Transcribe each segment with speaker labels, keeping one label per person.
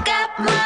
Speaker 1: Got my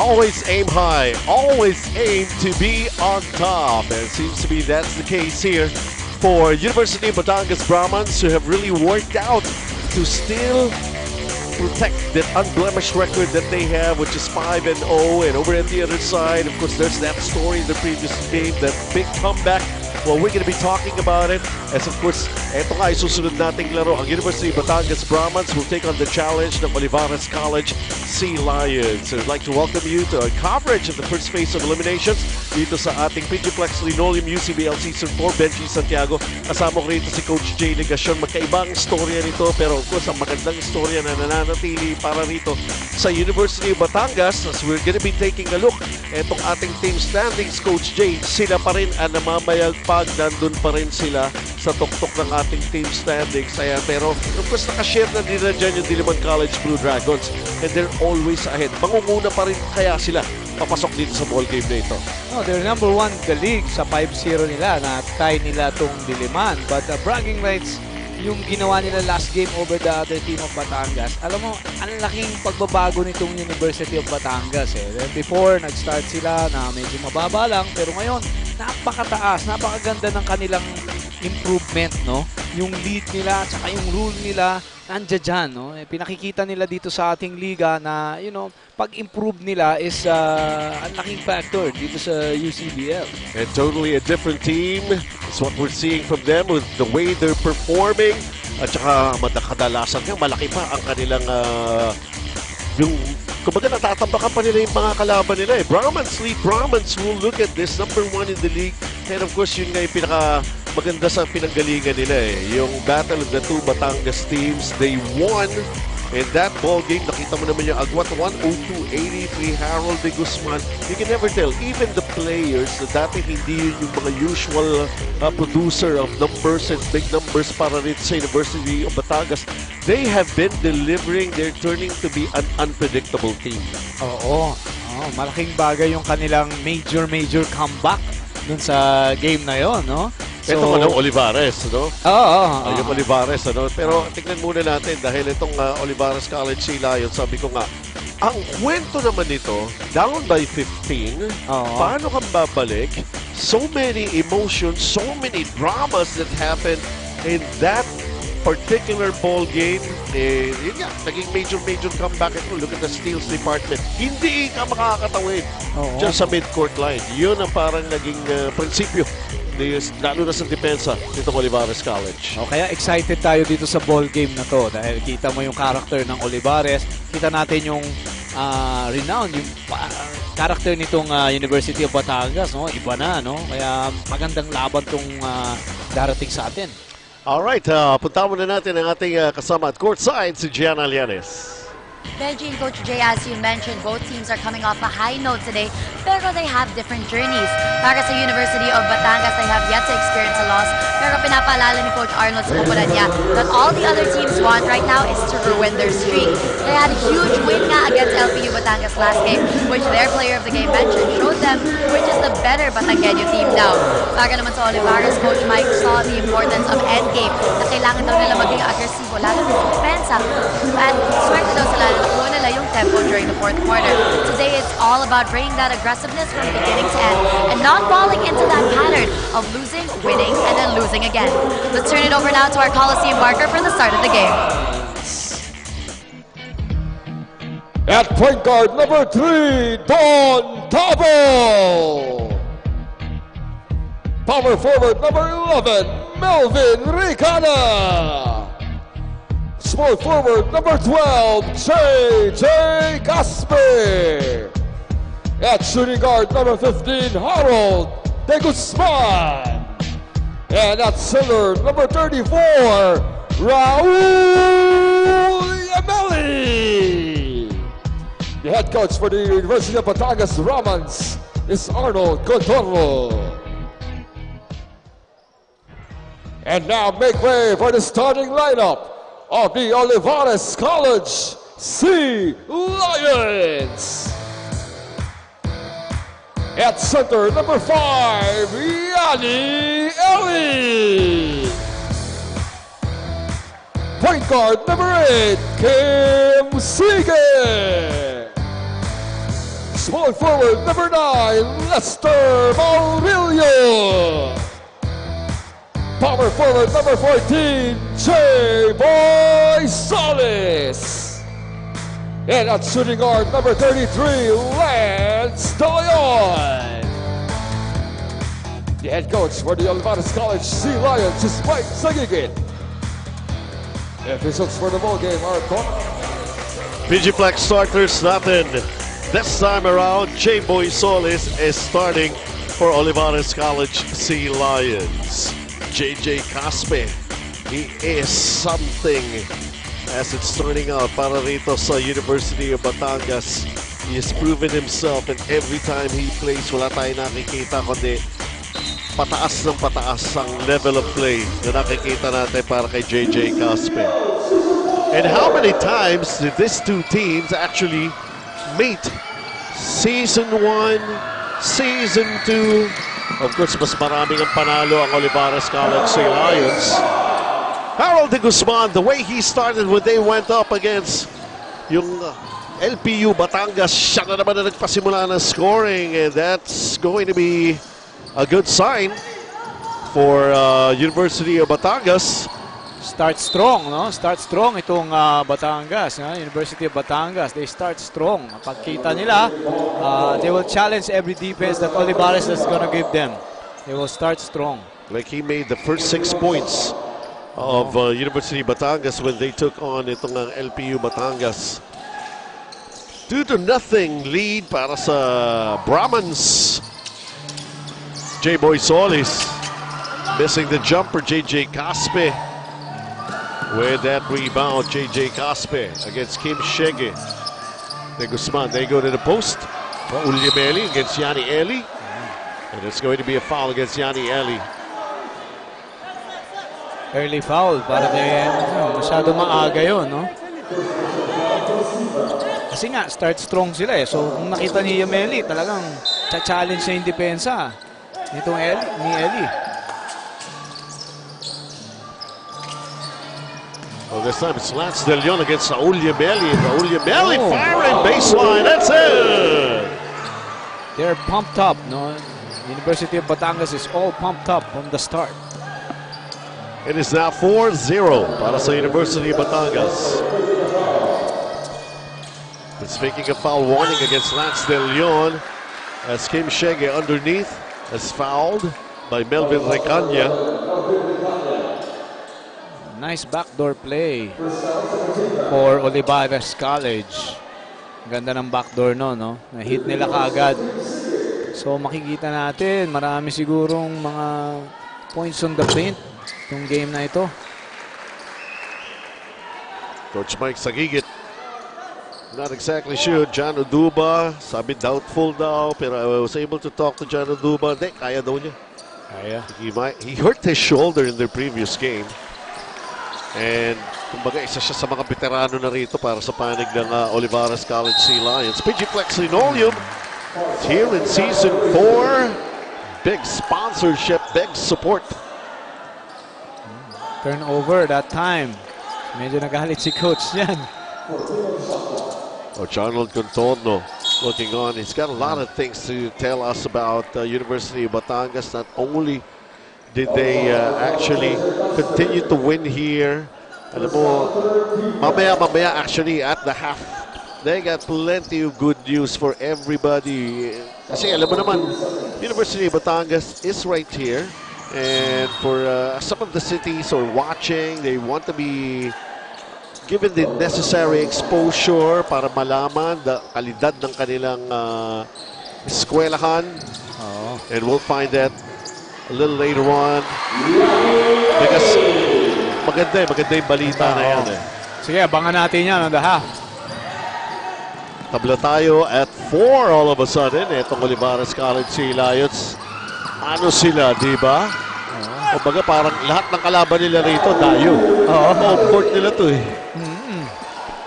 Speaker 1: always aim high, always aim to be on top. And it seems to be that's the case here for University of Batangas Brahmans, who have really worked out to still protect that unblemished record that they have, which is 5-0. And over at the other side, of course, there's that story in the previous game, that big comeback. Well, we're going to be talking about it as, of course, eto nga susunod nating laro. Ang University of Batangas Brahmans will take on the challenge ng OLIVAREZ College Sea Lions. So I'd like to welcome you to our coverage of the first phase of eliminations dito sa ating Pidgiplex Linoleum UCBL Season 4. Benji Santiago, kasama ko rito si Coach Jay Negacion. Magkaibang storya nito, pero of course, ang magandang storya na nananatili para rito sa University of Batangas. As we're gonna be taking a look, etong ating team standings, Coach Jay, sila pa rin ang namamayag pag nandun pa rin sila sa tuktok ng ating team standings. Ayan, pero of course, nakashare na din na dyan yung Diliman College Blue Dragons, and they're always ahead. Mangunguna pa rin kaya sila papasok dito sa ball game na ito.
Speaker 2: No, they're number 1 in the league sa 5-0 nila. Na-tie nila tong Diliman. But bragging rights, yung ginawa nila last game over the other team of Batangas. Alam mo, ang laking pagbabago nitong University of Batangas. Then before, nag-start sila na medyo mababa lang. Pero ngayon, napakataas, napakaganda ng kanilang improvement, no? Yung lead nila, at saka yung rule nila, nandiyan dyan, no? Pinakikita nila dito sa ating liga na, you know, pag-improve nila is ang laking factor dito sa UCBL.
Speaker 1: And totally a different team. It's what we're seeing from them with the way they're performing. At saka kadalasan nga, malaki pa ang kanilang yung kumbaga natatambakan pa nila yung mga kalaban nila eh. Brahmans lead. Brahmans will look at this, number 1 in the league. And of course, yun nga yung pinaka maganda sa pinanggalingan nila eh. Yung battle of the two Batangas teams, they won. In that ball game, nakita mo naman yung Agwat 102-83, Harold de Guzman. You can never tell, even the players na dati hindi yun yung mga usual producer of numbers and big numbers para rin sa University of Batangas. They have been delivering. They're turning to be an unpredictable team.
Speaker 2: Oo. Malaking bagay yung kanilang major comeback dun sa game na yon, no?
Speaker 1: Ito ko ng OLIVAREZ, no?
Speaker 2: Oo.
Speaker 1: Yung OLIVAREZ, ano? Pero tingnan muna natin dahil itong OLIVAREZ College Sea Lions, sabi ko nga, ang kwento naman nito, down by 15, paano kang babalik? So many emotions, so many dramas that happened in that particular ball game. Yun nga, naging major comeback ito. Look at the steals department. Hindi ka makakatawid dyan sa mid-court line. Yun ang parang naging prinsipyo, lalo na sa depensa nitong OLIVAREZ College.
Speaker 2: Kaya excited tayo dito sa ball game na to dahil kita mo yung character ng OLIVAREZ, kita natin yung renown, yung character nitong University of Batangas, no? Iba na, no? Kaya magandang laban tong darating sa atin.
Speaker 1: Alright, punta muna natin ang ating kasama at courtside, si Gianna Llanes.
Speaker 3: Benji and Coach Jay, as you mentioned, both teams are coming off a high note today, pero they have different journeys. Para sa University of Batangas, they have yet to experience a loss, pero pinapaalala ni Coach Arnold sa koponan niya that all the other teams want right now is to ruin their streak. They had a huge win nga against LPU Batangas last game, which their player of the game mentioned showed them which is the better Batangueño team now. Para naman sa OLIVAREZ, Coach Mike saw the importance of endgame, na kailangan daw nila maging agresibo, lalo na sa depensa. At swerte daw sila na nakuha nila yung tempo during the fourth quarter. Today, it's all about bringing that aggressiveness from beginning to end and not falling into that pattern of losing, winning, and then losing again. Let's turn it over now to our Coliseum marker for the start of the game.
Speaker 4: At point guard number 3, Don Tabo. Power forward number 11, Melvin Ricana. Small forward number 12, J.J. Gasper. At shooting guard number 15, Harold de Guzman. And at center number 34, Raul Yameli. The head coach for the University of Batangas Brahmans is Arnold Contorno. And now make way for the starting lineup of the OLIVAREZ College Sea Lions. At center, number 5, Yanni Eli. Point guard, number 8, Kim Sige. Small forward, number 9, Lester Maurilio. Power forward, number 14, J-Boy Solis. And at shooting guard, number 33, Lance De Leon. The head coach for the Olivarez College Sea Lions is Mike Sagigit. The officials for the ball game are
Speaker 1: Digiplex starters natin. This time around, J-Boy Solis is starting for Olivarez College Sea Lions. JJ Caspe, he is something as it's turning out para rito sa University of Batangas. He has proven himself, and every time he plays, wala tayong nakikita kundi pataas ng pataas ang level of play na nakikita natin para kay JJ Caspe. And how many times did these two teams actually meet? Season 1, Season 2. Of course, mas maraming ang panalo ang Olivarez College Sea Lions. Harold de Guzman, the way he started when they went up against yung LPU Batangas, siya na naman na nagpasimula ng scoring, and that's going to be a good sign for University of Batangas.
Speaker 2: Start strong, no? Start strong itong Batangas, University of Batangas. They start strong. Pagkita nila, they will challenge every defense that Olivarez is gonna give them. They will start strong.
Speaker 1: Like he made the first 6 points of University of Batangas when they took on itong LPU Batangas. 2-0 lead para sa Brahmans. J-Boy Solis missing the jumper. JJ Caspe with that rebound. JJ Caspe against Kim Shege. De Guzman, they go to the post. Ulyameli against Yanni Eli. And it's going to be a foul against Yanni Eli.
Speaker 2: Early foul para kay masyado maaga yun, no? Kasi nga, start strong sila eh. So, kung nakita ni Yameli, talagang cha-challenge sa yung depensa nitong ni Eli.
Speaker 1: Well, this time it's Lance De Leon against Raul Yameli. Raul Yameli firing baseline. That's it!
Speaker 2: They're pumped up, no? University of Batangas is all pumped up from the start.
Speaker 1: It is now 4-0 para sa University of Batangas. But speaking of foul warning against Lance De Leon, as Kim Shege underneath is fouled by Melvin Recanya.
Speaker 2: Nice backdoor play for Olivarez College. Ganda ng backdoor no? Na-hit nila kaagad. So makikita natin, marami sigurong mga points on the paint itong game na ito.
Speaker 1: Coach Mike Sagigit, not exactly sure. John Oduba, sabi doubtful daw, pero I was able to talk to John Oduba. Hindi, kaya daw niya.
Speaker 2: Kaya.
Speaker 1: He hurt his shoulder in their previous game. And kumbaga isa siya sa mga veterano na rito para sa panig ng Olivarez College Sea Lions. Digiplex Linoleum here in Season 4. Big sponsorship, big support.
Speaker 2: Turnover that time. Medyo nagalit si coach yan.
Speaker 1: Coach Arnold Contorno looking on. He's got a lot of things to tell us about University of Batangas. Not only did they actually continue to win here, alam mo, mamaya actually at the half, they got plenty of good news for everybody. Kasi alam mo naman, University of Batangas is right here. And for some of the cities are watching, they want to be given the necessary exposure para malaman the kalidad ng kanilang eskwelahan. And we'll find that a little later on. Because maganda yung balita na yan eh.
Speaker 2: Sige, abangan natin yan on the half.
Speaker 1: Tabla tayo at 4 all of a sudden. Itong Olivarez College Sea Lions. Ano sila, di ba? O baga parang lahat ng kalaban nila rito, dayo. Home court nila to eh.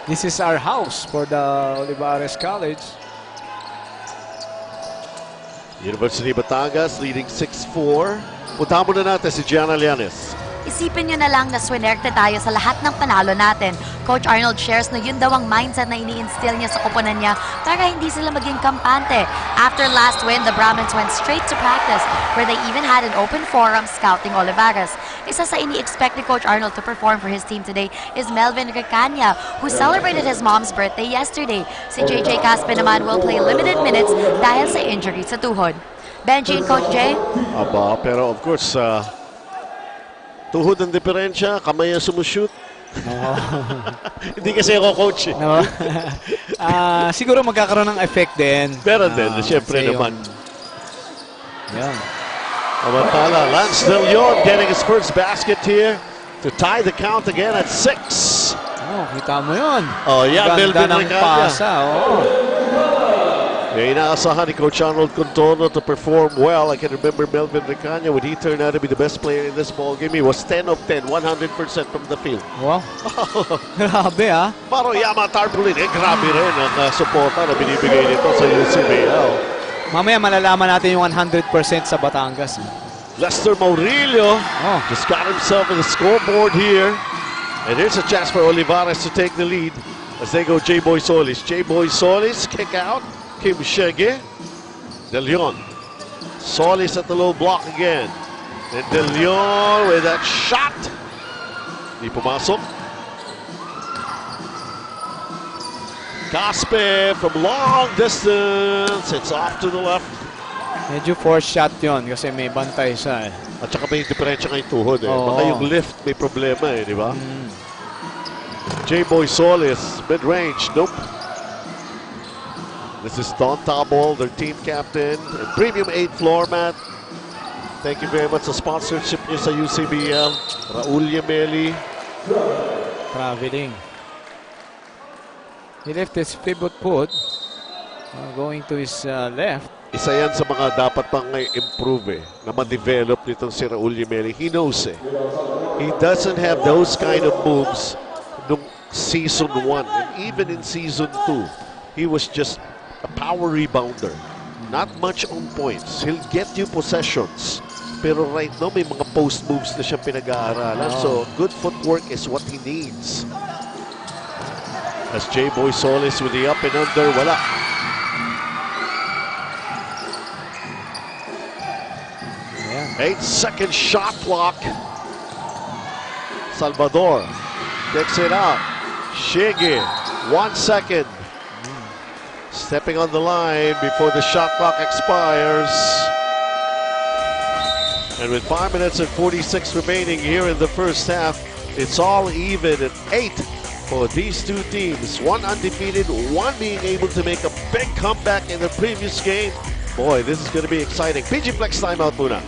Speaker 2: This is our house for the Olivarez College.
Speaker 1: University of Batangas leading 6-4. Puntahan muna natin si Gianna Llanes.
Speaker 3: Isipin nyo na lang na swinerte tayo sa lahat ng panalo natin. Coach Arnold shares na yun daw ang mindset na ini-instill niya sa koponan niya para hindi sila maging kampante. After last win, the Brahmins went straight to practice where they even had an open forum scouting Olivarez. Isa sa ini-expect ni Coach Arnold to perform for his team today is Melvin Recania, who celebrated his mom's birthday yesterday. Si JJ Caspe naman will play limited minutes dahil sa injury sa tuhod. Benji and Coach Jay?
Speaker 1: Aba, pero of course, tuhod ang diferensya, kamay ang sumushoot. Hindi kasi ako coach eh.
Speaker 2: No? Siguro magkakaroon ng effect din.
Speaker 1: Meron din, siyempre
Speaker 2: kasi
Speaker 1: naman.
Speaker 2: Yan.
Speaker 1: Amantala, Lance De Leon getting his first basket here to tie the count again at 6.
Speaker 2: Oh, kita mo yun.
Speaker 1: Oh, yeah,
Speaker 2: Ganda
Speaker 1: Melvin
Speaker 2: ng
Speaker 1: Recania.
Speaker 2: pasa. Oh.
Speaker 1: Yeah, inaasahan ni Coach Arnold Contorno to perform well. I can remember Melvin Recania when he turned out to be the best player in this ball game. He was 10 of 10, 100% from the field.
Speaker 2: Wow. Grabe ah.
Speaker 1: Maroyama Tarpaulin, grabe rin ang suporta na binibigay nito sa UCBL.
Speaker 2: Mamaya malalaman natin yung 100% sa Batangas.
Speaker 1: Lester Maurilio just got himself in the scoreboard here. And here's a chance for Olivarez to take the lead as they go J-Boy Solis. J-Boy Solis, kick out. Kim Shege. De Leon. Solis at the low block again. And De Leon with that shot. Di pumasok. Caspe from long distance. It's off to the left.
Speaker 2: Medyo forced shot yun kasi may bantay siya eh.
Speaker 1: At saka may diferensya ngayong tuhod eh.
Speaker 2: Oo.
Speaker 1: Baka yung lift may problema eh, di ba? J-Boy Solis, mid-range, nope. This is Don Tabol, their team captain, and Premium 8 floor mat. Thank you very much sa sponsorship niyo sa UCBL. Raul Yameli.
Speaker 2: Traveling. He left his pivot foot. Going to his left.
Speaker 1: Isa yan sa mga dapat pang improve eh, na ma-develop nitong si Raul Yameli. He knows eh. He doesn't have those kind of moves nung season 1 and even in season 2. He was just a power rebounder. Not much on points. He'll get you possessions. Pero right now, may mga post moves na siyang pinag-aaralan. So, good footwork is what he needs. As J-Boy Solis with the up and under, wala. Yeah. 8-second shot clock. Salvador takes it out. Shege, 1 second. Stepping on the line before the shot clock expires. And with 5 minutes and 46 remaining here in the first half, it's all even at 8 for these two teams. One undefeated, one being able to make a big comeback in the previous game. Boy, this is going to be exciting. PG Flex timeout muna.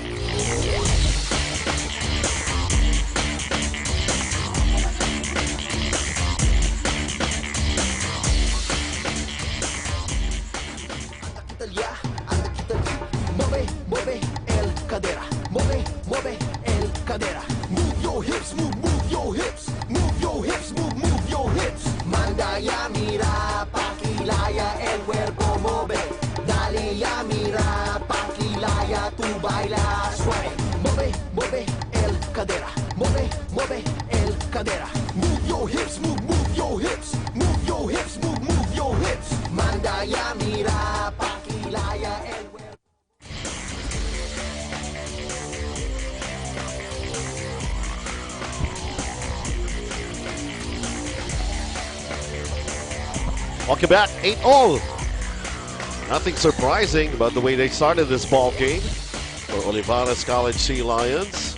Speaker 1: Welcome back, 8-all. Nothing surprising about the way they started this ball game for Olivarez College Sea Lions.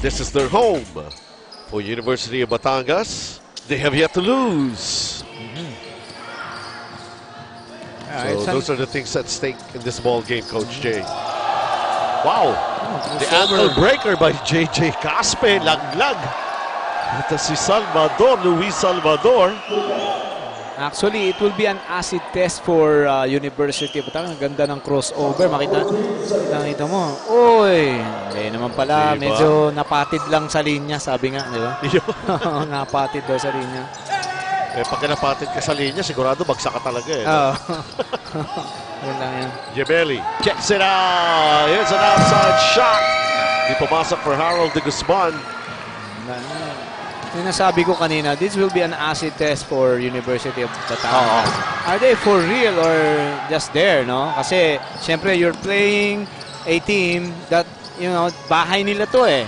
Speaker 1: This is their home for University of Batangas. They have yet to lose. So those are the things at stake in this ball game, Coach Jay. Wow, the ankle breaker by JJ Caspe, laglag. Ito si Salvador, Luis Salvador.
Speaker 2: Actually, it will be an acid test for University of Batangas. Ang ganda ng crossover. Makita mo. Uy, hindi naman pala.
Speaker 1: Diba?
Speaker 2: Medyo napatid lang sa linya, sabi nga. Di ba? Napatid daw sa linya.
Speaker 1: Eh, pag napatid ka sa linya, sigurado bagsak ka talaga eh.
Speaker 2: Oo. Yun lang yan.
Speaker 1: Yameli checks it out. Here's an outside shot. Di pumasok for Harold de Guzman.
Speaker 2: Yung nasabi ko kanina, this will be an acid test for University of Batangas. Are they for real or just there, no? Kasi, syempre, you're playing a team that, you know, bahay nila to eh.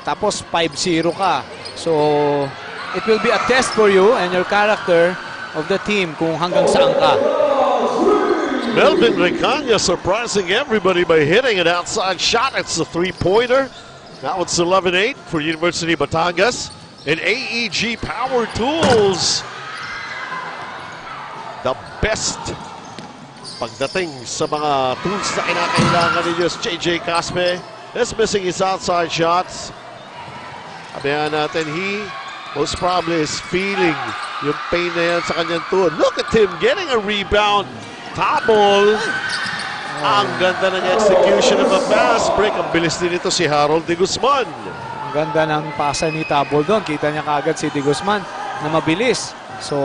Speaker 2: Tapos 5-0 ka. So, it will be a test for you and your character of the team kung hanggang saan ka.
Speaker 1: Melvin Recania surprising everybody by hitting an outside shot. It's a three-pointer. Now it's 11-8 for University of Batangas. And AEG Power Tools, the best pagdating sa mga tools na kinakailangan ninyo. JJ Caspe is missing his outside shots. Sabihan natin, he most probably is feeling yung pain na yan sa kanyang tuhod. Look at him getting a rebound. Tabol. Ang ganda ng execution of a fast break. Ang bilis din ito si Harold de Guzman.
Speaker 2: Ang ganda ng pasa ni Tabol doon. Kita niya kaagad si de Guzman na mabilis. So,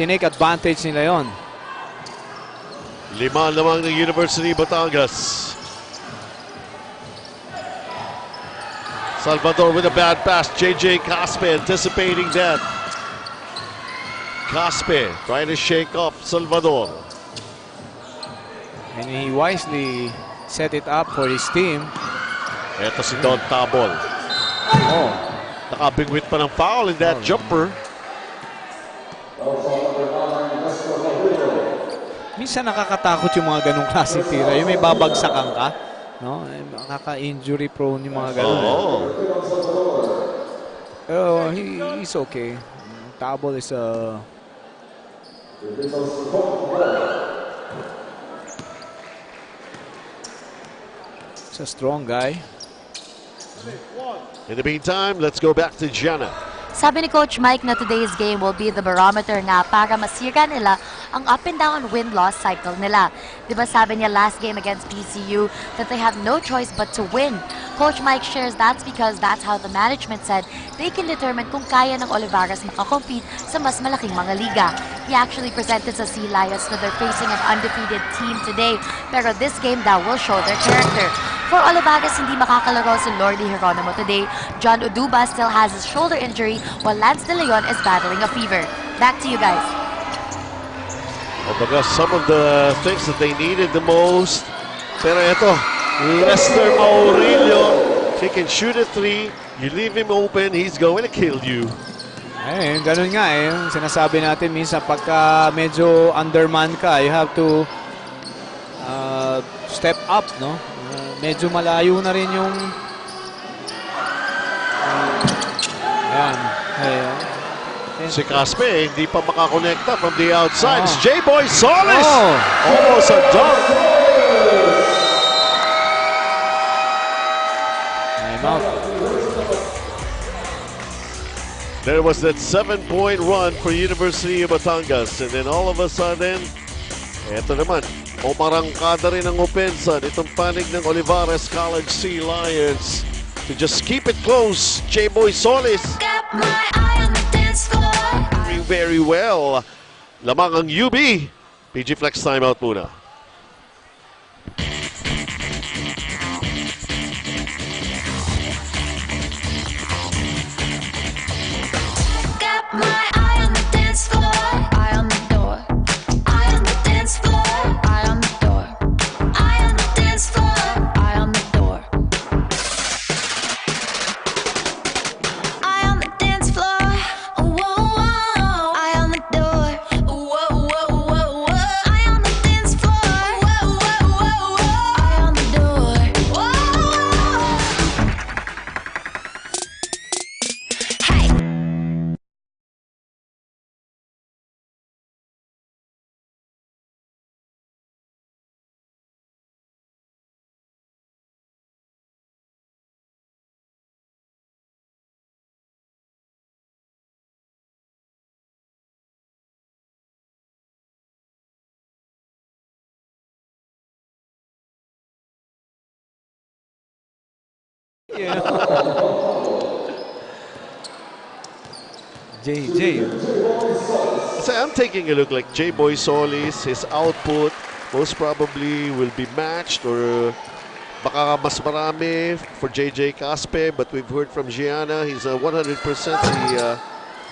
Speaker 2: tinake advantage nila yon.
Speaker 1: 5 lamang ng University of Batangas. Salvador with a bad pass. JJ Caspe anticipating that. Caspe trying to shake off Salvador.
Speaker 2: And he wisely set it up for his team.
Speaker 1: Ito si Don Tabol.
Speaker 2: Oh,
Speaker 1: Nakabingwit pa ng foul in that jumper.
Speaker 2: minsan nakakatakot yung mga ganong klaseng tira. Yung may babagsakan ka. No? Nakaka-injury prone yung mga ganon. Pero he's okay. Tabol is a... He's a strong guy.
Speaker 1: In the meantime, let's go back to Jana.
Speaker 3: Sabi ni Coach Mike na today's game will be the barometer nga para masira nila ang up and down win-loss cycle nila. Diba sabi niya last game against PCU that they have no choice but to win. Coach Mike shares that's because that's how the management said they can determine kung kaya ng Olivarez makakompete sa mas malaking mga liga. He actually presented sa Sea Lions na they're facing an undefeated team today, pero this game daw will show their character. For Olivarez, hindi makakalaro si Lordy Geronimo today. John Uduba still has his shoulder injury while Lance De Leon is battling a fever. Back to you guys.
Speaker 1: Kumbaga, some of the things that they needed the most. Pero ito, Lester Maurilio, he can shoot a three. You leave him open, he's going to kill you.
Speaker 2: Eh, ganun nga eh. Yung sinasabi natin minsan pagka medyo underman ka, you have to step up, no? Medyo malayo na rin yung ayan.
Speaker 1: Si Caspe, hindi pa makakonekta from the outside. It's J-Boy Solis! Almost a dunk!
Speaker 2: Time out.
Speaker 1: There was that 7-point run for University of Batangas. And then all of a sudden, eto naman, umarangkada rin ang opensa nitong panig ng Olivarez College Sea Lions to just keep it close. J-Boy Solis. Very well. Lamang ang UB. PG Flex timeout muna.
Speaker 2: Yeah. JJ.
Speaker 1: So I'm taking a look like J-Boy Solis, his output most probably will be matched or baka mas marami for JJ Caspe, but we've heard from Gianna, he's a 100% si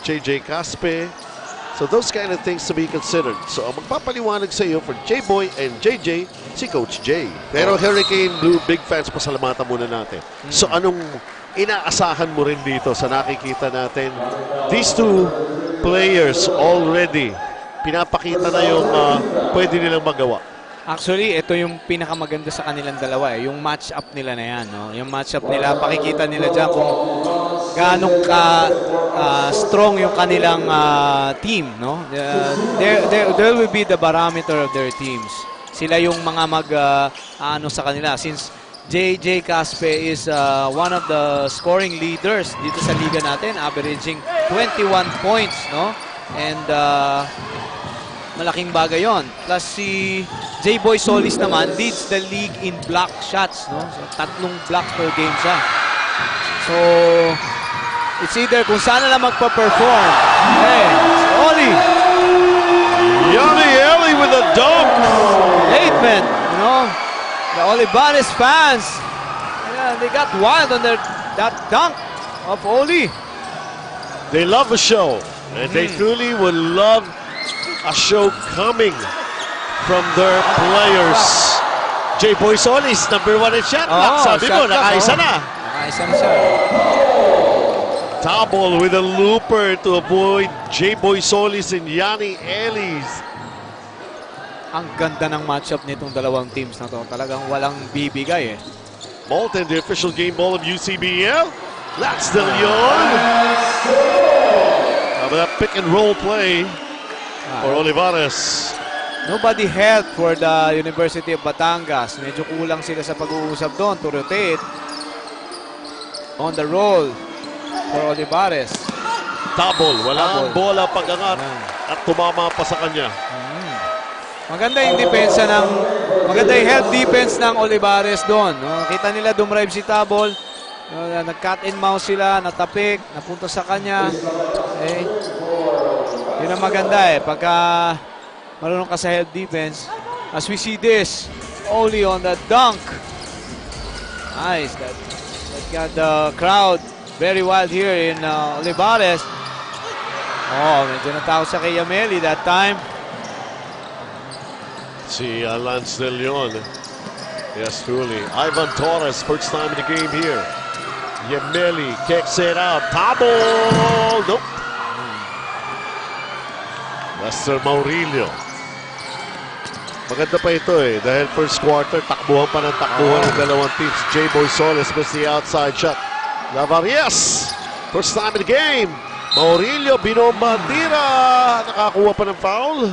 Speaker 1: JJ Caspe. So those kind of things to be considered. So ang magpapaliwanag sa iyo for J-Boy and JJ, si Coach J. Pero Hurricane Blue, big fans, pasalamatan muna natin. So anong inaasahan mo rin dito sa nakikita natin? These two players already, pinapakita na yung pwede nilang magawa.
Speaker 2: Actually, ito yung pinakamaganda sa kanilang dalawa eh. Yung match-up nila na yan. No? Yung match-up nila, pakikita nila dyan kung gaano ka strong yung kanilang team. No? There will be the barometer of their teams. Sila yung mga ano sa kanila. Since JJ Caspe is one of the scoring leaders dito sa liga natin, averaging 21 points. No? And malaking bagay yon. Plus si J-Boy Solis naman leads the league in block shots. No? So, 3 block per game siya. So, it's either kung sana lang magpa-perform. Hey, Oli!
Speaker 1: Yummy Ellie with a dunk!
Speaker 2: Late, man. You know, the Olivarez fans, yeah, they got wild on that dunk of Oli.
Speaker 1: They love a show. And they truly would love a show coming from their players. J-Boy Solis, number 1 in shot clock. Sabi mo, nakaisa na.
Speaker 2: Nakaisa na siya.
Speaker 1: Double with a looper to avoid J-Boy Solis and Yanni Ellis.
Speaker 2: Ang ganda ng matchup nitong dalawang teams na to. Talagang walang bibigay eh.
Speaker 1: Malton, the official game ball of UCBL. That's De Leon. How about that pick and roll play for Olivarez?
Speaker 2: Nobody helped for the University of Batangas. Medyo kulang sila sa pag-uusap doon to rotate. On the roll for Olivarez.
Speaker 1: Double. Walang bola pag-angat at tumama pa sa kanya.
Speaker 2: Maganda yung depensa maganda yung help defense ng Olivarez doon. No? Kita nila dumrive si Tabol. No, nag-cut and mouse sila, natapik, napunta sa kanya. Okay. Yun ang maganda eh. Pagka marunong ka sa help defense. As we see this, Oli on the dunk. Nice. That got the crowd very wild here in Olivarez. Oh, medyo natakot siya kay Yameli that time.
Speaker 1: Si Lance De Leon. Yes, truly. Ivan Torres, first time in the game here. Yameli kicks it out. Tabol! Nope. Lester Maurilio. Maganda pa ito eh. Dahil first quarter, takbuhan pa ng takbuhan ng dalawang teams. J-Boy Solis missed the outside shot. OLIVAREZ, first time in the game. Maurilio, binombandira. Nakakuha pa ng foul.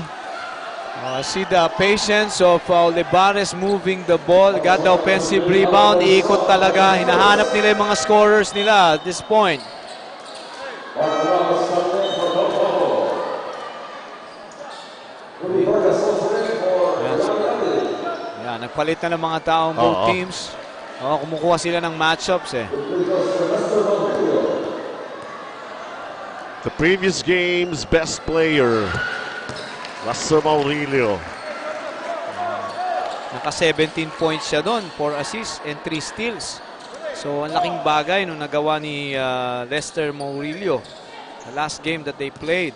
Speaker 2: See the patience of Olivarez moving the ball. Got the offensive rebound. Iikot talaga. Hinahanap nila yung mga scorers nila at this point. Yan, nagpalit na ng mga taong both teams. Kumukuha sila ng matchups eh.
Speaker 1: The previous game's best player, Lester Maurilio.
Speaker 2: Naka 17 points siya doon, 4 assists and 3 steals. So ang laking bagay nung nagawa ni Lester Maurilio the last game that they played.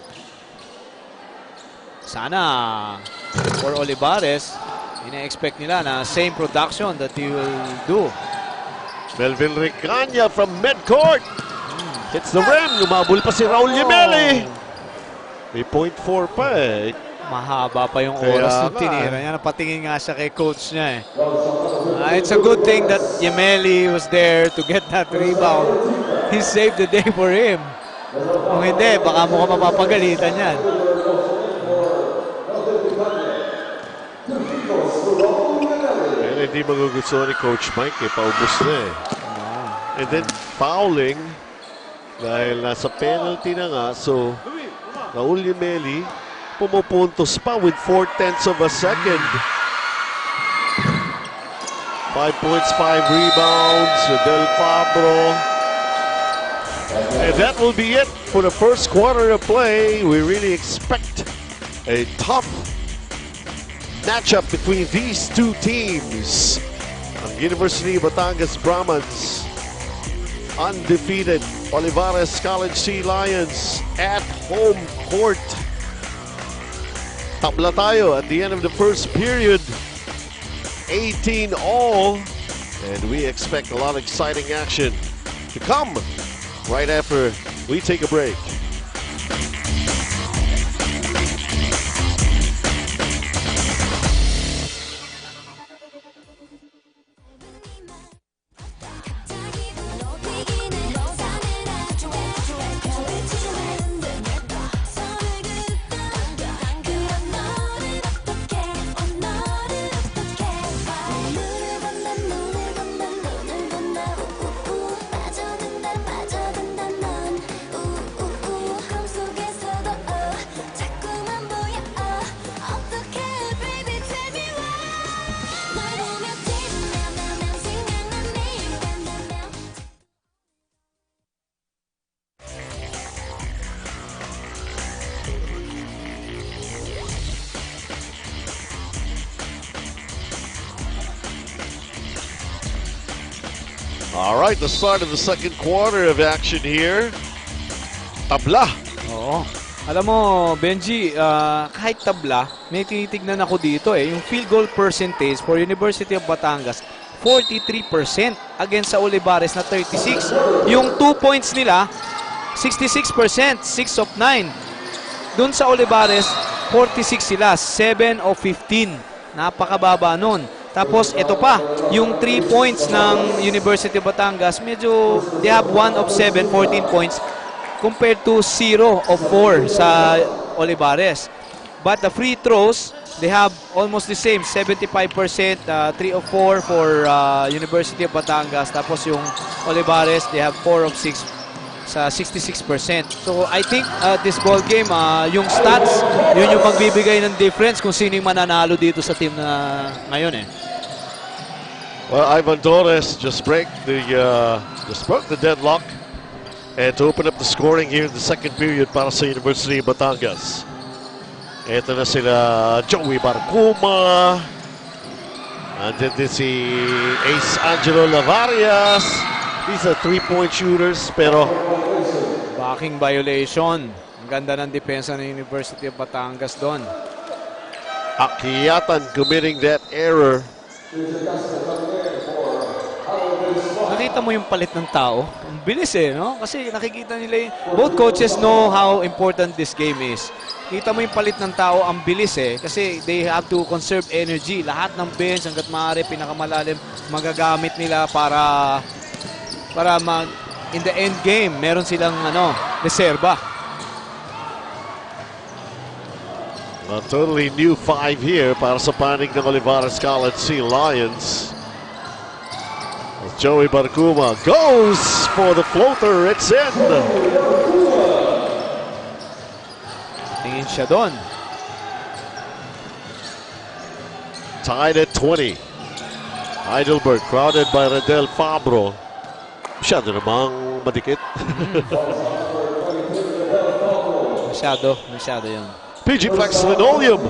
Speaker 2: Sana for Olivarez, ina-expect nila na same production that he will do.
Speaker 1: Melvin Ricanya from midcourt. Hits the rim. Lumabol pa si Raul Yameli. May .4 pa eh.
Speaker 2: Mahaba pa yung oras ng tinira niya. Napatingin nga siya kay coach niya eh. It's a good thing that Yameli was there to get that rebound. He saved the day for him. Kung hindi, baka mukhang mapapagalitan yan.
Speaker 1: Pero hindi magugustuhan ni Coach Mike eh. Paubos na eh. And then fouling. Dahil nasa penalty na nga. So, Raul Yameli pumupuntos pa with 4/10 of a second. 5 points, 5 rebounds. Del Fabro. And that will be it for the first quarter of play. We really expect a tough matchup between these two teams. Ang University of Batangas Brahmans, undefeated Olivarez College Sea Lions at home court. Tabla tayo at the end of the first period. 18-all. And we expect a lot of exciting action to come right after we take a break. All right, the start of the second quarter of action here. Tabla.
Speaker 2: Oo. Alam mo, Benji, kahit tabla, may tinitignan ako dito eh. Yung field goal percentage for University of Batangas, 43% against sa Olivarez na 36. Yung 2 points nila, 66%, 6 of 9. Doon sa Olivarez, 46 sila, 7 of 15. Napakababa nun. Tapos ito pa, yung 3 points ng University of Batangas, medyo they have 1 of 7, 14 points compared to 0 of 4 sa Olivarez. But the free throws, they have almost the same, 75%, 3 of 4 for University of Batangas. Tapos yung Olivarez, they have 4 of 6 sa 66%. So I think this ball game, yung stats, yun yung magbibigay ng difference kung sino yung mananalo dito sa team na ngayon eh.
Speaker 1: Well, Ivan Torres just broke the deadlock and to open up the scoring here in the second period para sa University of Batangas. Ito na sila Joey Barcuma. Andyan din si Ace Angelo Lavarias. These are three-point shooters pero
Speaker 2: backing violation. Ang ganda ng depensa ng University of Batangas doon.
Speaker 1: Akyatan committing that error.
Speaker 2: Nakita mo yung palit ng tao? Ang bilis eh, no? Kasi nakikita nila yung... Both coaches know how important this game is. Kita mo yung palit ng tao, ang bilis eh. Kasi they have to conserve energy. Lahat ng bench, hanggat maaari, pinakamalalim, magagamit nila para in the end game, meron silang reserba.
Speaker 1: A totally new 5 here para sa panig ng Olivarez College Sea Lions. As Joey Barcuma goes for the floater, it's in.
Speaker 2: Tingin siya doon.
Speaker 1: Tied at 20. Heidelberg crowded by Redel Fabro. Masyado namang madikit.
Speaker 2: Masyado yun.
Speaker 1: PG Flex Linoleum.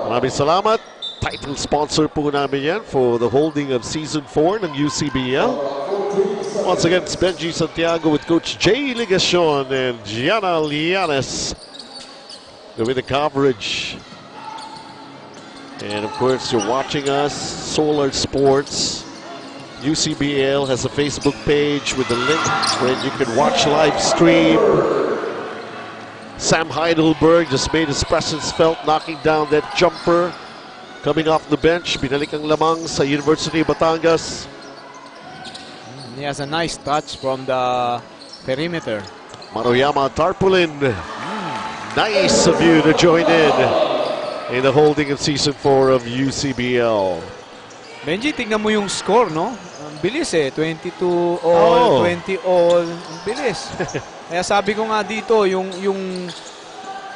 Speaker 1: Maraming salamat. Title sponsor po namin yan for the holding of Season 4 ng UCBL. Once again, it's Benji Santiago with Coach Jay Ligacion and Gianna Lianes doing the coverage. And of course, you're watching us, Solar Sports. UCBL has a Facebook page with a link where you can watch live stream. Sam Heidelberg just made his presence felt, knocking down that jumper. Coming off the bench, binalik ang lamang sa University of Batangas.
Speaker 2: He has a nice touch from the perimeter.
Speaker 1: Maroyama Tarpaulin. Nice of you to join in the holding of Season 4 of UCBL.
Speaker 2: Benji, tignan mo yung score, no? Ang bilis eh. 22 all, 20 all. Ang bilis. Kaya sabi ko nga dito, yung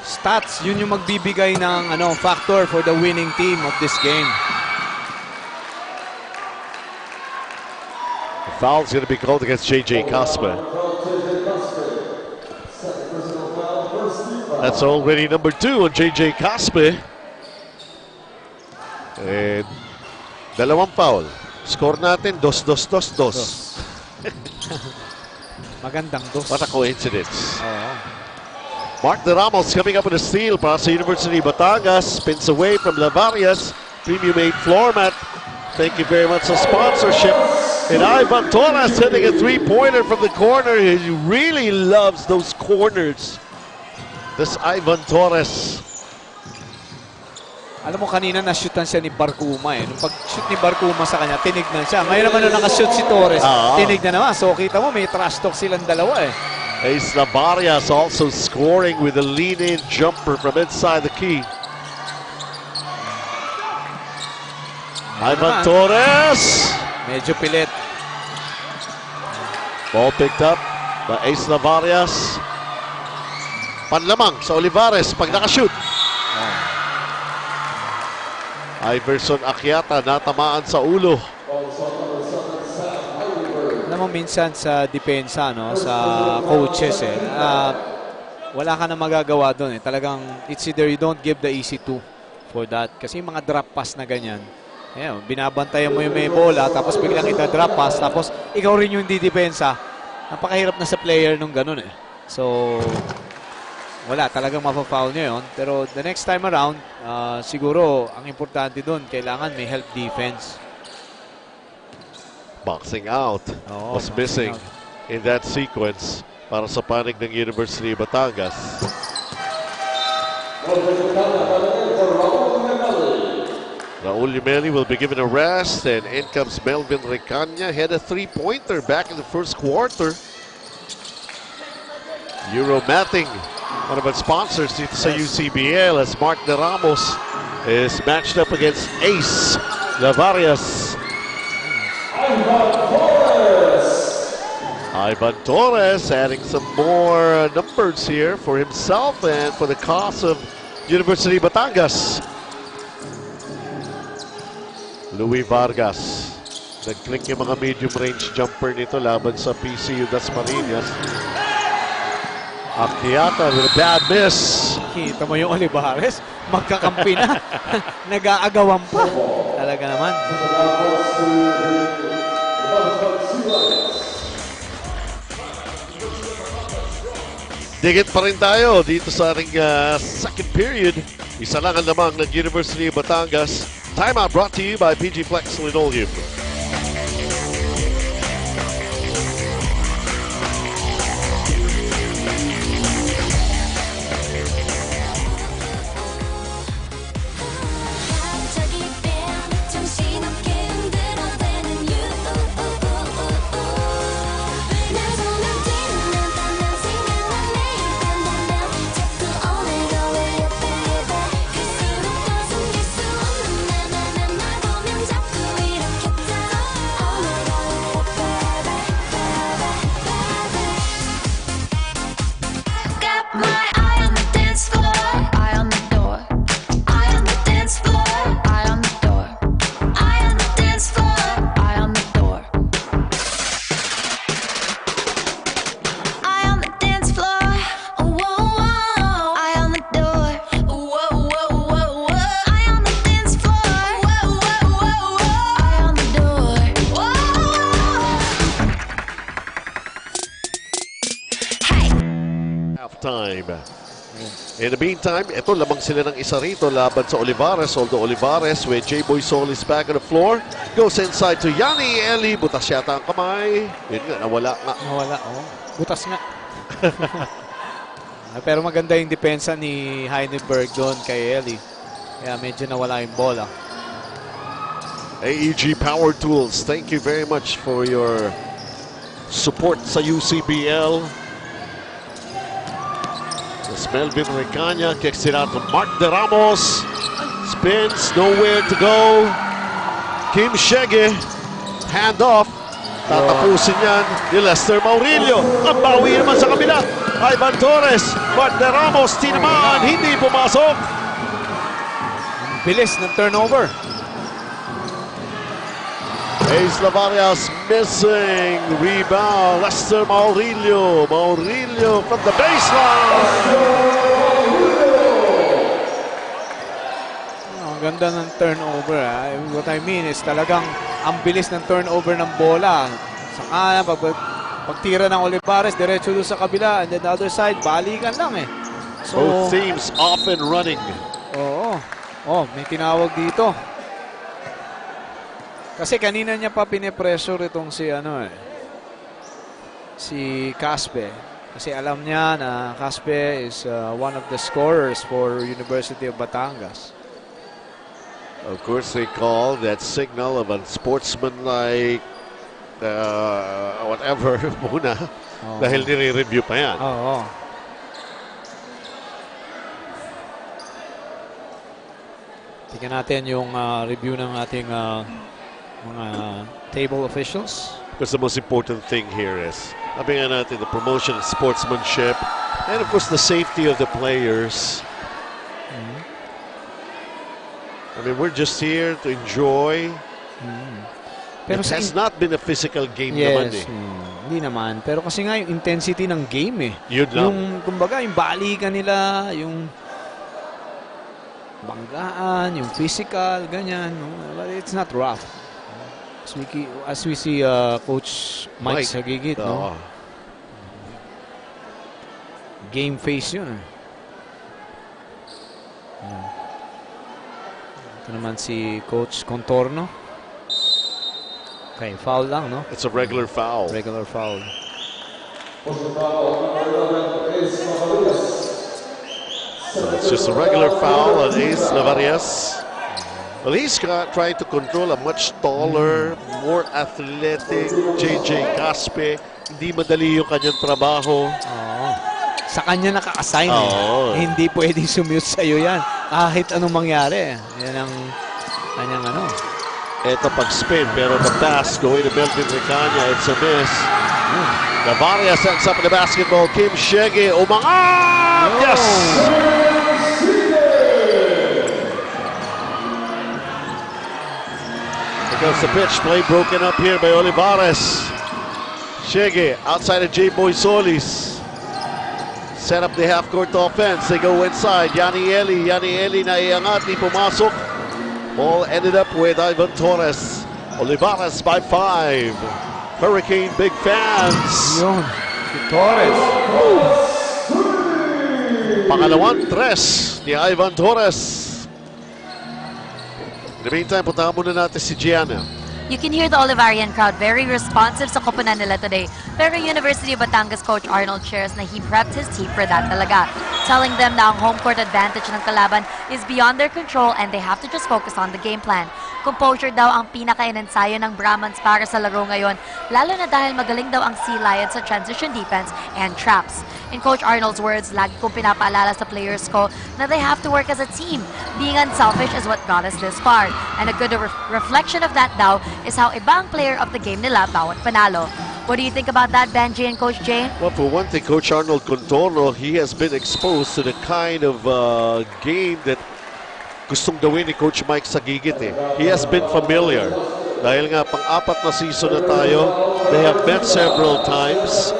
Speaker 2: stats, yun yung magbibigay ng factor for the winning team of this game.
Speaker 1: The foul's going to be called against JJ Caspe. That's already number 2 on JJ Caspe. And dalawang foul. Score natin, 2-2-2-2.
Speaker 2: Magandang dos.
Speaker 1: What a coincidence.
Speaker 2: Oo.
Speaker 1: Mark De Ramos coming up with a steal para sa University of Batangas. Spins away from Lavarias. Premium made floor mat. Thank you very much for sponsorship. And Ivan Torres hitting a three-pointer from the corner. He really loves those corners. This Ivan Torres.
Speaker 2: Alam mo, kanina na-shootan siya ni Barcuma eh. Nung pag-shoot ni Barcuma sa kanya, tinignan siya. Ngayon naman nung nakashoot si Torres, tinignan naman. So kita mo, may trash talk silang dalawa eh.
Speaker 1: Ace Lavarias also scoring with a lean-in jumper from inside the key. Ivan Torres.
Speaker 2: Medyo pilit.
Speaker 1: Ball picked up by Ace Lavarias. Panlamang sa Olivares pag nakashoot. Iverson Akyata natamaan sa ulo.
Speaker 2: Alam mo, minsan sa depensa, no, sa coaches eh, wala ka na magagawa doon eh. Talagang it's either you don't give the easy two for that. Kasi yung mga drop pass na ganyan, binabantayan mo yung may bola, tapos biglang drop pass, tapos ikaw rin yung didepensa. Napakahirap na sa player nung ganun eh. So, wala, talagang mapafoul nyo yun. Pero the next time around, siguro, ang importante doon, kailangan may help defense.
Speaker 1: Boxing out was missing in that sequence para sa panig ng University of Batangas. Raul Yumeli will be given a rest, and in comes Melvin Recania. Had a three-pointer back in the first quarter. Euromating, one of our sponsors dito sa UCBL, as Mark De Ramos is matched up against Ace Lavarias. Ivan Torres adding some more numbers here for himself and for the cause of University of Batangas. Louis Vargas. Nag-click yung mga medium range jumper nito laban sa PCU Dasmariñas. Akyata with a bad miss.
Speaker 2: Kita mo yung Olivares, magkakampi na. Nag-aagawan po. Talaga naman.
Speaker 1: Digit pa rin tayo dito sa ating second period. Isa lang ang lamang ng University of Batangas. Timeout brought to you by PG Flex Linoleum. Halftime. In the meantime, ito lamang sila ng isa rito laban sa Olivares. Although Olivares with J-Boy Solis back on the floor. Goes inside to Yanni Eli. Butas yata ang kamay. Yun nga, nawala nga.
Speaker 2: Nawala, oh. Butas nga. Pero maganda yung depensa ni Heineberg doon kay Eli. Kaya medyo nawala yung bola.
Speaker 1: AEG Power Tools, thank you very much for your support sa UCBL. It's Melvin Recania, kicks it out to Mark De Ramos. Spins, nowhere to go. Kim Shege, hand off. Tatapusin yan ni Lester Maurilio. Ang bawi naman sa kabila. Ivan Torres, Mark De Ramos, tinamaan, hindi pumasok.
Speaker 2: Bilis ng turnover.
Speaker 1: Ace Lavarias missing. Rebound. Lester Maurilio. Maurilio from the baseline.
Speaker 2: Ang ganda ng turnover. What I mean is talagang ang bilis ng turnover ng bola. Sa kanan, pagtira ng Olivares, diretso doon sa kabila. And then the other side, balikan lang eh. So,
Speaker 1: Both teams off and running.
Speaker 2: oo. Oh, may tinawag dito. Kasi kanina niya pa pinipressure itong si Caspe. Kasi alam niya na Caspe is one of the scorers for University of Batangas.
Speaker 1: Of course, they call that signal of unsportsmanlike whatever muna. Dahil nire-review pa yan.
Speaker 2: Oo. Tingnan natin yung review ng ating mga table officials.
Speaker 1: Because the most important thing here is, sabi nga natin, the promotion of sportsmanship and of course the safety of the players. I mean, we're just here to enjoy.
Speaker 2: Pero
Speaker 1: It has not been a physical game naman eh.
Speaker 2: Hindi naman. Pero kasi nga yung intensity ng game eh.
Speaker 1: Yun lang.
Speaker 2: Yung, kumbaga, yung balikan nila, yung banggaan, yung physical, ganyan. No? But it's not rough. As we see Coach Mike sa gigit, no? Game face yun. Ito naman si Coach Contorno. Okay, foul lang, no?
Speaker 1: It's a regular foul.
Speaker 2: Regular foul.
Speaker 1: So it's just a regular foul on Ace Lavarias. Well, he's trying to control a much taller, more athletic JJ Caspe. Hindi madali yung kanyang trabaho.
Speaker 2: Sa kanya naka-assign eh. Hindi pwedeng sumute sa'yo yan. Kahit anong mangyari. Yan ang kanyang ano.
Speaker 1: Ito pag-spin, pero the pass going to Melvin Recania. It's a miss. Navaria sets up the basketball. Kim Shege umangat! Yes! Here goes the pitch. Play broken up here by Olivares. Shege outside of J-Boy Solis. Set up the half-court offense. They go inside. Yanni Eli na iangat. Di pumasok. Ball ended up with Ivan Torres. Olivares by 5. Hurricane big fans.
Speaker 2: Yun. Si Torres.
Speaker 1: Pangalawang tres ni Ivan Torres. In the meantime, puntahan muna natin si Gianna.
Speaker 3: You can hear the Olivarian crowd very responsive sa koponan nila today. Pero University of Batangas coach Arnold shares na he prepped his team for that talaga. Telling them na ang home court advantage ng kalaban is beyond their control and they have to just focus on the game plan. Composure daw ang pinaka-inensayo ng Brahmans para sa laro ngayon, lalo na dahil magaling daw ang Sea Lions sa transition defense and traps. In Coach Arnold's words, lagi kong pinapaalala sa players ko na they have to work as a team. Being unselfish is what got us this far. And a good reflection of that daw is how iba ang player of the game nila bawat panalo. What do you think about that, Benji and Coach Jay?
Speaker 1: Well, for one thing, Coach Arnold Contorno, he has been exposed to the kind of game that gustong gawin ni Coach Mike Sagigit eh. He has been familiar. Dahil nga, pang-apat na season na tayo, they have met several times.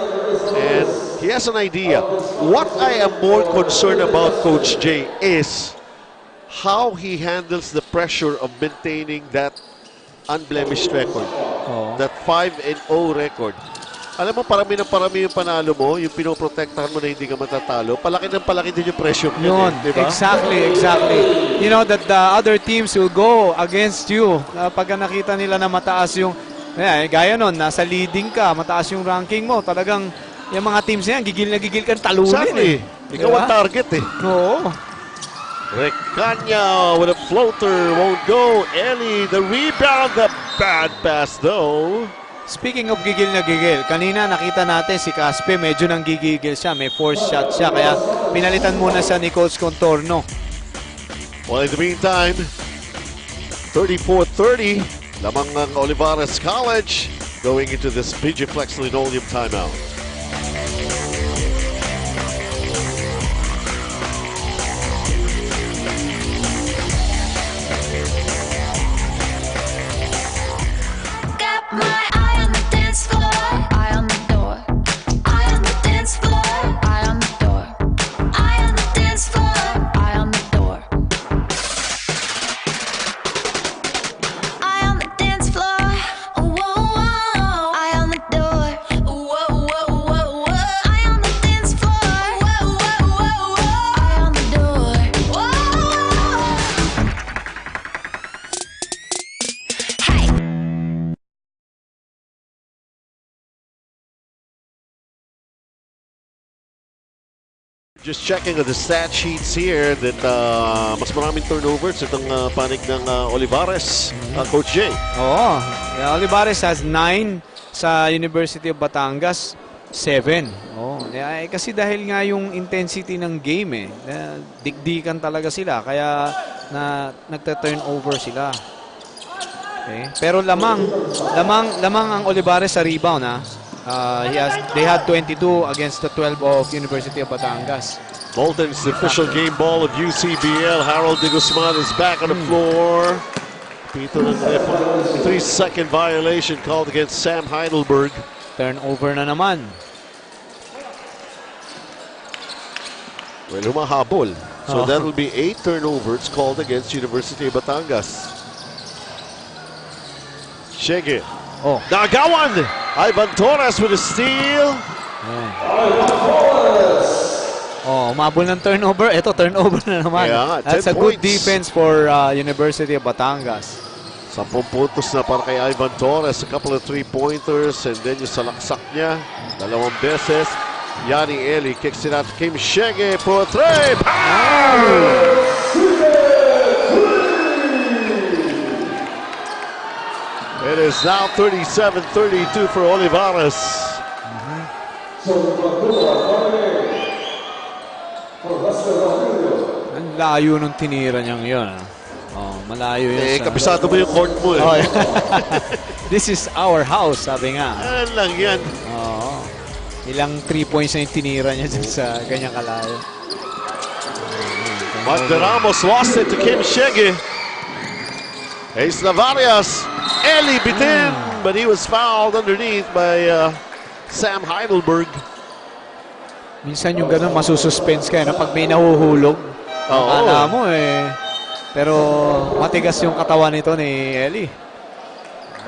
Speaker 1: And he has an idea. What I am more concerned about, Coach Jay, is how he handles the pressure of maintaining that unblemished record. That 5-0 record. Alam mo, parami yung panalo mo, yung pinoprotektahan mo na hindi ka matatalo, palaki ng palaki din yung pressure
Speaker 2: yun.
Speaker 1: Eh, diba?
Speaker 2: Exactly. You know that the other teams will go against you. Pagka nakita nila na mataas yung, gaya nun, nasa leading ka, mataas yung ranking mo, talagang yung mga teams na yan, gigil na gigil ka talunin.
Speaker 1: Exactly. Ikaw ang target eh.
Speaker 2: Oo.
Speaker 1: Recania with a floater, won't go. Eli, the rebound, the bad pass though.
Speaker 2: Speaking of gigil na gigil, kanina nakita natin si Caspe, medyo nang gigigil siya, may force shot siya, kaya pinalitan muna siya ni Coach Contorno.
Speaker 1: Well, in the meantime, 34-30, lamang ng Olivarez College going into this PG Flex Linoleum timeout. Just checking on the stat sheets here that mas maraming turnovers itong panig ng Olivarez, Coach Jay.
Speaker 2: Oo. Olivarez has 9 sa University of Batangas, 7. Oh, kasi dahil nga yung intensity ng game digdikan talaga sila kaya nagta-turnover sila. Okay. Pero lamang ang Olivarez sa rebound they had 22 against the 12 of University of Batangas.
Speaker 1: Bolton's the official game ball of UCBL. Harold de Guzman is back on the floor. Pito ng 3-second violation called against Sam Heidelberg.
Speaker 2: Turnover na naman.
Speaker 1: Well, humahabol. So that will be 8 turnovers called against University of Batangas. Shege. Nagawan! Ivan Torres with a steal.
Speaker 2: Umabol ng turnover. Ito, turnover na naman.
Speaker 1: Yeah,
Speaker 2: that's a
Speaker 1: 10
Speaker 2: good
Speaker 1: points.
Speaker 2: defense for University of Batangas.
Speaker 1: 10 puntos na para kay Ivan Torres. A couple of 3-pointers and then yung salaksak niya. 2 beses. Yani Eli kicks it out to Kim Shege for a 3. It is now 37-32 for Olivarez.
Speaker 2: Ang layo nung tinira niyang yun. Malayo yun.
Speaker 1: Kabisado mo yung court mo .
Speaker 2: This is our house, sabi nga.
Speaker 1: Ano lang yan.
Speaker 2: Ilang 3 points na yung tinira niya dyan sa ganyang kalayo.
Speaker 1: Ramos lost it to Kim Shege. Ace Lavarias. Eli bitin, but he was fouled underneath by Sam Heidelberg.
Speaker 2: Minsan yung gano'n masususpense ka pag may nahuhulog. Akala mo pero matigas yung katawan nito ni Eli.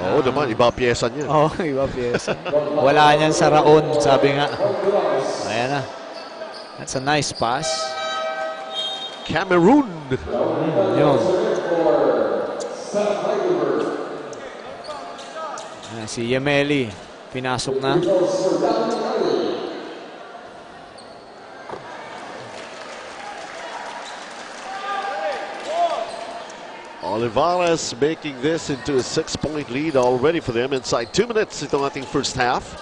Speaker 1: Oo naman, iba pyesa niya.
Speaker 2: Iba pyesa. Wala niyan sa raon, sabi nga. Ayan na. That's a nice pass.
Speaker 1: Cameroon.
Speaker 2: Yun. Si Yemeli, pinasok na.
Speaker 1: Olivarez making this into a 6-point lead already for them inside 2 minutes itong ating first half.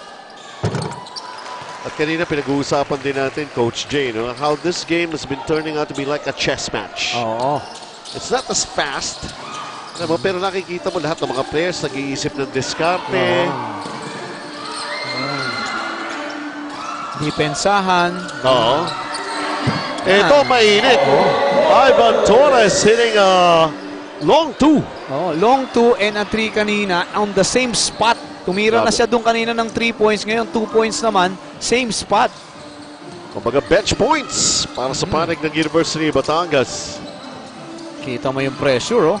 Speaker 1: At kanina pinag-uusapan din natin, Coach Jay, how this game has been turning out to be like a chess match. It's not as fast. Pero nakikita mo lahat ng mga players nag-iisip ng diskarte.
Speaker 2: Depensahan.
Speaker 1: Ito mainit. Ivan Torres hitting a long 2.
Speaker 2: Long 2 and a 3 kanina on the same spot. Tumira na siya doon kanina ng 3 points. Ngayon 2 points naman. Same spot.
Speaker 1: Kumbaga bench points para sa panig ng University of Batangas.
Speaker 2: Kita mo yung pressure,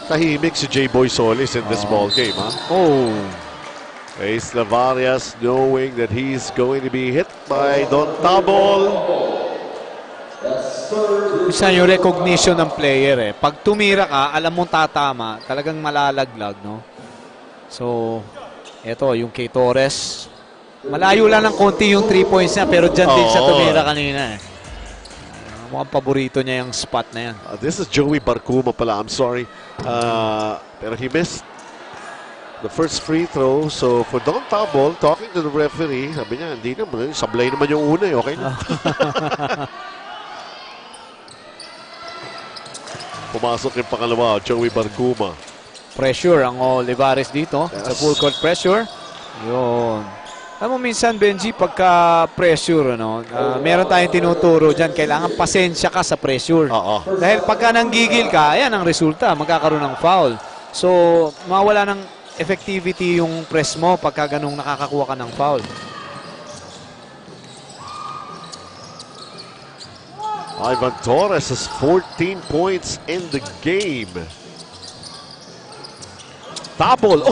Speaker 1: Tahimik si J-Boy Solis in this ball game, Ace Lavarias knowing that he's going to be hit by Don Tabol.
Speaker 2: Isa yung recognition ng player Pag tumira ka, alam mong tatama, talagang malalaglag, So, eto yung kay Torres. Malayo lang ng konti yung 3 points niya, pero dyan din siya tumira kanina Mukhang paborito niya yung spot na yan.
Speaker 1: This is Joey Barcuma pala, I'm sorry. Pero he missed the first free throw. So for Don Tabol, talking to the referee, sabi niya, hindi naman, sablay naman yung una okay na. Pumasok yung pangalawa, Joey Barcuma.
Speaker 2: Pressure ang Olivarez dito. Sa full court pressure. Yun. Alam mo minsan, Benji, pagka pressure, meron tayong tinuturo dyan, kailangan pasensya ka sa pressure. Dahil pagka nanggigil ka, ayan ang resulta, magkakaroon ng foul. So, mawala ng effectivity yung press mo pagka ganung nakakakuha ka ng foul.
Speaker 1: Ivan Torres has 14 points in the game. Tabol!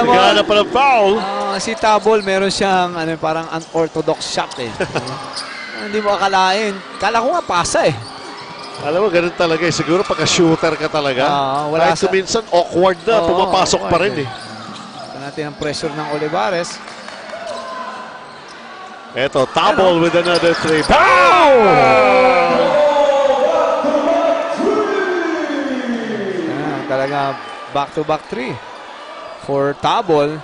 Speaker 1: Gana pa ng foul.
Speaker 2: Si Tabol, meron siyang parang unorthodox shot Hindi mo akalain. Kala ko nga pasa
Speaker 1: Alam mo, ganun talaga Siguro pagka-shooter ka talaga. Eto, Tabol with another three.
Speaker 2: Talaga back-to-back three for Tabol.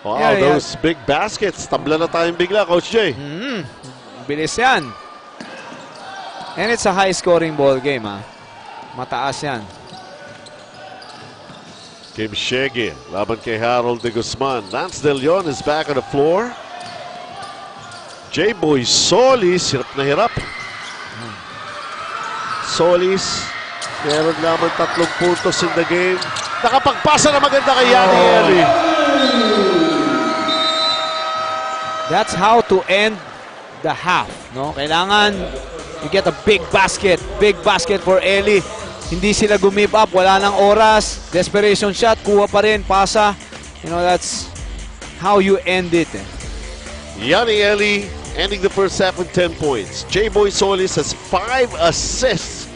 Speaker 1: Wow,
Speaker 2: Yeah, yeah.
Speaker 1: those big baskets. Tabla na tayong bigla, Coach Jay.
Speaker 2: Bilis yan. And it's a high-scoring ball game, ha. Mataas yan.
Speaker 1: Kim Shege, laban kay Harold de Guzman. Lance De Leon is back on the floor. J-Boy Solis, hirap na hirap. Solis, meron lamang 3 puntos in the game. Nakapagpasa na maganda kay Yani Eli.
Speaker 2: That's how to end the half, no? Kailangan you get a big basket for Eli. Hindi sila gumip up, wala nang oras, desperation shot, kuha pa rin, pasa. You know, that's how you end it.
Speaker 1: Yani Eli ending the first half with 10 points. J-Boy Solis has 5 assists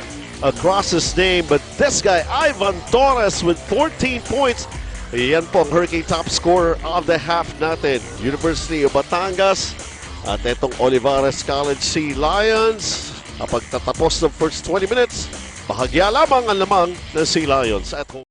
Speaker 1: across his name, but this guy, Ivan Torres, with 14 points. Yan po ang Hurricane top scorer of the half natin. University of Batangas at itong Olivarez College Sea Lions. Kapag tatapos ng first 20 minutes, bahagya lamang ang lamang ng Sea Lions at home.